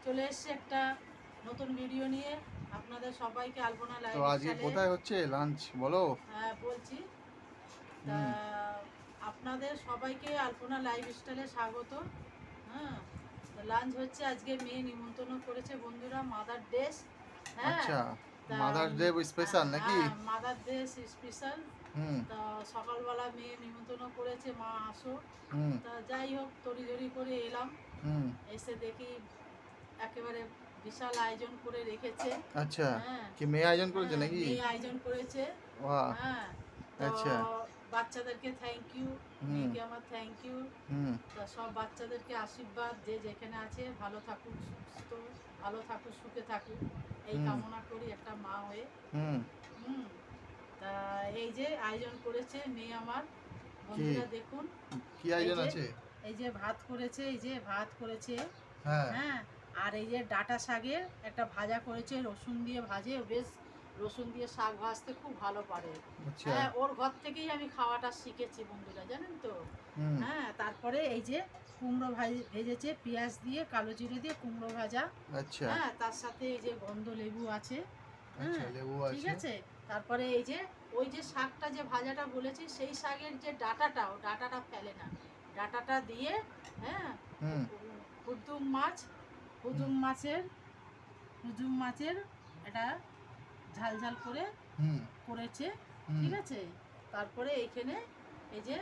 চলে এসেছি একটা নতুন ভিডিও নিয়ে আপনাদের সবাইকে আলপনা তো লাইফ আজকে স্টাইলে। কোথায় হচ্ছে লাঞ্চ বলো? হ্যাঁ বলছি। তা হুম আপনাদের সবাইকে আলপনা লাইফ স্টাইলে স্বাগত। হ্যাঁ, লাঞ্চ হচ্ছে আজকে মেয়ে নিমন্ত্রণ করেছে বন্ধুরা, মাদার ডেস। হ্যাঁ, আচ্ছা, তা মাদার্স ডে স্পেশাল নাকি? হ্যাঁ মাদার ডেস স্পেশাল। হুম তা সকালবেলা মেয়ে নিমন্ত্রণ করেছে, মা আসো। হুম তা যাই হোক তড়িঘড়ি করে এলাম, হুম এসে দেখি একেবারে বিশাল আয়োজন করে রেখেছে। আচ্ছা, হ্যাঁ, কি মেয়ে আয়োজন করেছে হ্যাঁ নাকি? মেয়ে আয়োজন করেছে। বাহ, হ্যাঁ, তো আচ্ছা। বাচ্চাদেরকে থ্যাংক ইউ, হুম মেয়েকে আমার থ্যাংক ইউ। হুম তা সব বাচ্চাদেরকে আশীর্বাদ, যে যেখানে আছে ভালো থাকুক, সুস্থ ভালো থাকুক, সুখে থাকুক, এই হুম কামনা করি একটা মা হয়ে। হুম হুম, তা এই যে আয়োজন করেছে মেয়ে আমার, কি বন্ধুরা দেখুন। কি এই আয়োজন যে আছে? এই যে ভাত করেছে, এই যে ভাত করেছে। হ্যাঁ হ্যাঁ, আর এই যে ডাঁটা শাকের একটা ভাজা করেছে, রসুন দিয়ে ভাজে, ও বেশ রসুন দিয়ে শাক ভাজতে খুব ভালো পারে। আচ্ছা হ্যাঁ, ওর ঘর থেকেই আমি খাওয়াটা শিখেছি বন্ধুরা, জানেন তো। হুম হ্যাঁ, তারপরে এই যে কুমড়ো ভেজেছে পেঁয়াজ দিয়ে, কালো জিরে দিয়ে কুমড়ো ভাজা। আচ্ছা হ্যাঁ, তার সাথে এই যে গন্ধ লেবু আছে। আচ্ছা, হ্যাঁ, লেবু ঠিক আছে। আছে। তারপরে এই যে ওই যে শাকটা যে ভাজাটা বলেছি, সেই শাকের যে ডাঁটাটা, ও ডাঁটাটা ফেলে না, ডাঁটাটা দিয়ে। হ্যাঁ, হুম হুদুম মাছ, হুম হুদুম মাছের হুদুম মাছের এটা ঝাল ঝাল করে হুম করেছে। হুম ঠিক আছে। তারপরে এইখানে এই যে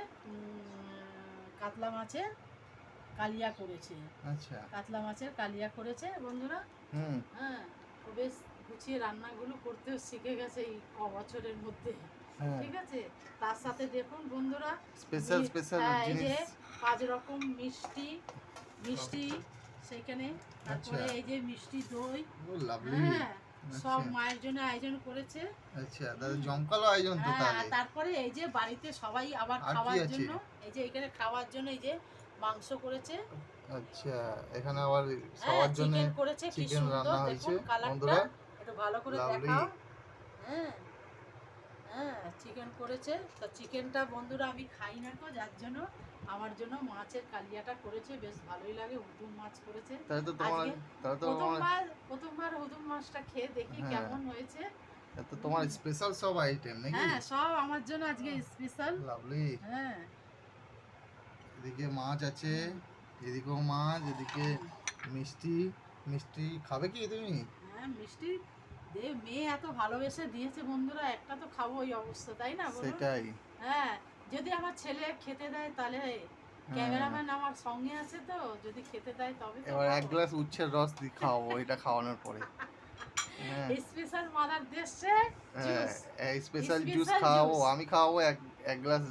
কাতলা মাছের কালিয়া করেছে। আচ্ছা কাতলা মাছের কালিয়া করেছে বন্ধুরা। হুম হ্যাঁ, ও বেশ গুছিয়ে রান্নাগুলো করতেও শিখে গেছে এই বছরের মধ্যে। হ্যাঁ, ঠিক আছে। তার সাথে দেখুন বন্ধুরা, স্পেশাল স্পেশাল হ্যাঁ এই জিনিস। যে 5 রকম মিষ্টি, মিষ্টি সেখানে। আচ্ছা, তারপরে এই যে মিষ্টি দই। ও লাভলি। হ্যাঁ, সব আচ্ছা মায়ের জন্য আয়োজন করেছে। আচ্ছা, তাহলে জমকালো আয়োজন তো হ্যাঁ, আর তাহলে। তারপরে এই যে বাড়িতে সবাই আবার আর কি খাওয়ার আছে? জন্য, এই যে এখানে খাওয়ার জন্য এই যে মাংস করেছে। আচ্ছা, এখানে আবার হ্যাঁ, সবার জন্য চিকেন করেছে, কি চিকেন সুন্দর রান্না হয়েছে দেখুন কালারটা, বন্ধুরা। একটু ভালো করে লাভলি। দেখাও। হ্যাঁ, হ্যাঁ চিকেন করেছে। তো চিকেনটা বন্ধুরা আমি খাই না তো, যার জন্য আমার জন্য মাছের কালিয়াটা করেছে, বেশ ভালোই লাগে। হুদুম মাছ করেছে তাহলে তো তোমার আজকে। তাহলে তো তোমার প্রথমবার হুদুম মাছটা খেয়ে দেখি হ্যাঁ, কেমন হয়েছে। তাহলে তো তোমার হুম, স্পেশাল সব আইটেম নাকি? হ্যাঁ সব আমার জন্য আজকে স্পেশাল। লাভলি। হ্যাঁ। এদিকে মাছ আছে, হুম, এদিকেও মাছ, এদিকে হুম। মিষ্টি। মিষ্টি খাবে কি তুমি? হ্যাঁ মিষ্টি দে, মেয়ে এত ভালোবেসে দিয়েছে বন্ধুরা, একটা তো খাবো, ওই অবস্থা তাই না বলুন। সেটাই। হ্যাঁ, যদি আমার ছেলে খেতে দেয় তাহলে, হ্যাঁ, ক্যামেরাম্যান আমার সঙ্গে আছে তো, যদি খেতে দেয় তবে তো এবার এক খাবো। গ্লাস উচ্ছের রস দিয়ে খাওয়াবো এটা খাওয়ানোর পরে। হ্যাঁ স্পেশাল মাদার দেশে হ্যাঁ, জুস, স্পেশাল জুস স্পেশাল খাওয়াবো, জুস। আমি খাওয়াবো এক গ্লাস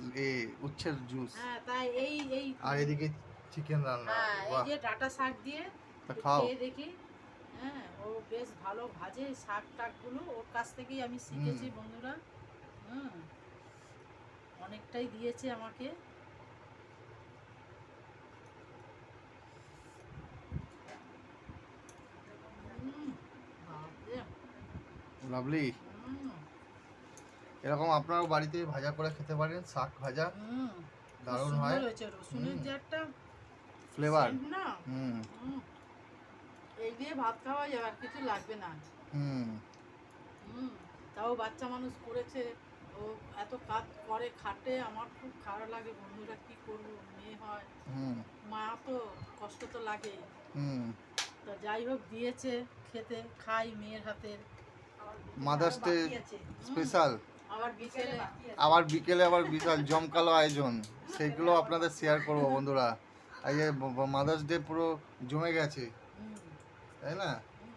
উচ্ছের জুস। হ্যাঁ, তাই এই এই আর এদিকে চিকেন রান্না হবে, হ্যাঁ এই বাহ। যে ডাটা শাক দিয়ে তা একটু খাও। খেয়ে দেখি। হ্যাঁ, ও বেশ ভালো ভাজে শাক টাকগুলো, ওর কাছ থেকেই আমি হুম শিখেছি বন্ধুরা। হুম, অনেকটাই দিয়েছে আমাকে। হুম, বাপরে। লাভলি। হুম, এরকম আপনারাও বাড়িতে ভাজা করে খেতে পারেন, শাক ভাজা হুম, খুব দারুণ সুন্দর হয়। হয়েছে, রসুনের হুম, যে একটা ফ্লেভার। সেন্ট না। হুম হুম, এই দিয়ে ভাত খাওয়া যাবে, আর কিছু লাগবে না। হুম হুম, তাও বাচ্চা মানুষ করেছে, ও এত কাজ করে খাটে, আমার খুব খারাপ লাগে বন্ধুরা, কি করব, মেয়ে হয়, হুম মা তো কষ্ট তো লাগে। হুম তা যাই হোক দিয়েছে, খেতে খাই মেয়ের হাতের। মাদার্স আরো ডে বাকি আছে। হুম, স্পেশাল। আবার বিকেলে আবার বিকেলে আবার বিশাল জমকালো আয়োজন, সেইগুলো আপনাদের শেয়ার করবো বন্ধুরা। এই যে মাদার্স ডে পুরো জমে গেছে, হুম, তাই না? হুম,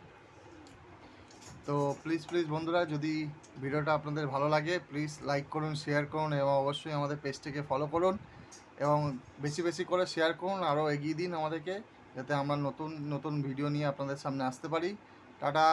তো প্লিজ প্লিজ বন্ধুরা, যদি ভিডিওটা আপনাদের ভালো লাগে প্লিজ লাইক করুন, শেয়ার করুন এবং অবশ্যই আমাদের পেজটিকে ফলো করুন এবং বেশি বেশি করে শেয়ার করুন, আরও এগিয়ে দিন আমাদেরকে, যাতে আমরা নতুন নতুন ভিডিও নিয়ে আপনাদের সামনে আসতে পারি। টাটা।